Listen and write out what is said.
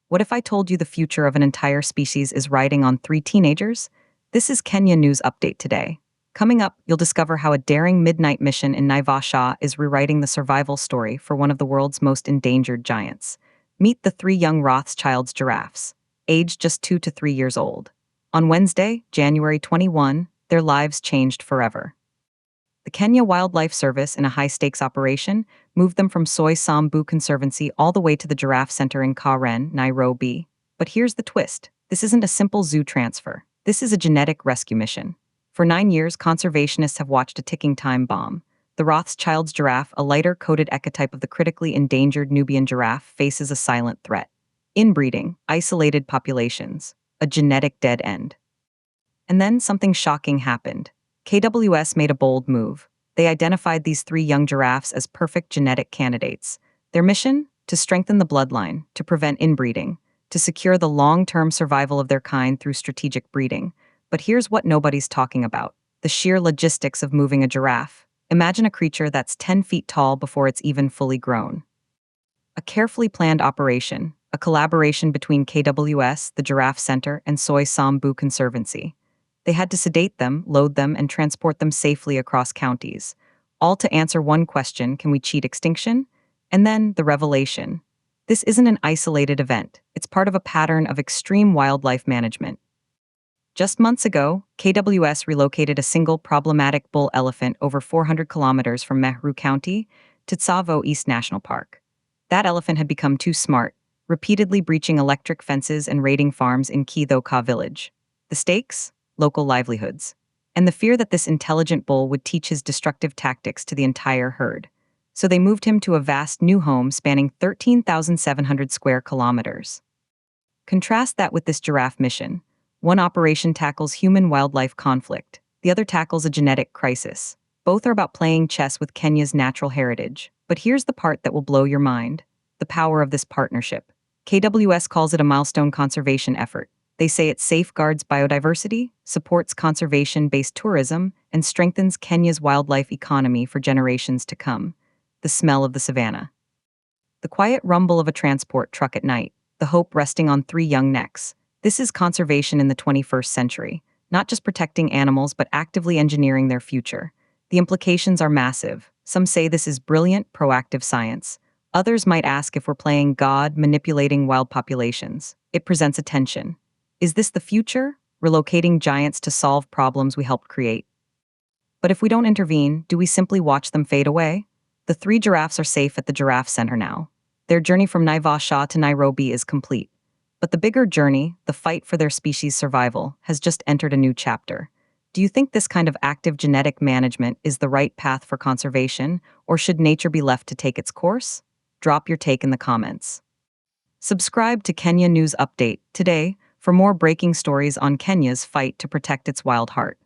What if I told you the future of an entire species is riding on three teenagers? This is Kenya News Update today. Coming up, you'll discover how a daring midnight mission in Naivasha is rewriting the survival story for one of the world's most endangered giants. Meet the three young Rothschilds giraffes, aged just 2 to 3 years old. On Wednesday, January 21, their lives changed forever. The Kenya Wildlife Service, in a high-stakes operation, moved them from Soysambu Conservancy all the way to the Giraffe Centre in KWS, Nairobi. But here's the twist. This isn't a simple zoo transfer. This is a genetic rescue mission. For 9 years, conservationists have watched a ticking time bomb. The Rothschilds giraffe, a lighter-coated ecotype of the critically endangered Nubian giraffe, faces a silent threat. Inbreeding, isolated populations, a genetic dead end. And then something shocking happened. KWS made a bold move. They identified these three young giraffes as perfect genetic candidates. Their mission? To strengthen the bloodline, to prevent inbreeding, to secure the long-term survival of their kind through strategic breeding. But here's what nobody's talking about: the sheer logistics of moving a giraffe. Imagine a creature that's 10 feet tall before it's even fully grown. A carefully planned operation, a collaboration between KWS, the Giraffe Centre, and Soysambu Conservancy. They had to sedate them, load them, and transport them safely across counties, all to answer one question: can we cheat extinction? And then the revelation. This isn't an isolated event. It's part of a pattern of extreme wildlife management. Just months ago, KWS relocated a single problematic bull elephant over 400 kilometers from Meru County to Tsavo East National Park. That elephant had become too smart, repeatedly breaching electric fences and raiding farms in Kithoka village. The stakes? Local livelihoods, and the fear that this intelligent bull would teach his destructive tactics to the entire herd. So they moved him to a vast new home spanning 13,700 square kilometers. Contrast that with this giraffe mission. One operation tackles human-wildlife conflict, the other tackles a genetic crisis. Both are about playing chess with Kenya's natural heritage. But here's the part that will blow your mind: the power of this partnership. KWS calls it a milestone conservation effort. They say it safeguards biodiversity, supports conservation-based tourism, and strengthens Kenya's wildlife economy for generations to come. The smell of the savannah. The quiet rumble of a transport truck at night, the hope resting on three young necks. This is conservation in the 21st century, not just protecting animals but actively engineering their future. The implications are massive. Some say this is brilliant, proactive science. Others might ask if we're playing God, manipulating wild populations. It presents a tension. Is this the future? Relocating giants to solve problems we helped create? But if we don't intervene, do we simply watch them fade away? The three giraffes are safe at the Giraffe Centre now. Their journey from Naivasha to Nairobi is complete. But the bigger journey, the fight for their species' survival, has just entered a new chapter. Do you think this kind of active genetic management is the right path for conservation, or should nature be left to take its course? Drop your take in the comments. Subscribe to Kenya News Update today for more breaking stories on Kenya's fight to protect its wild heart.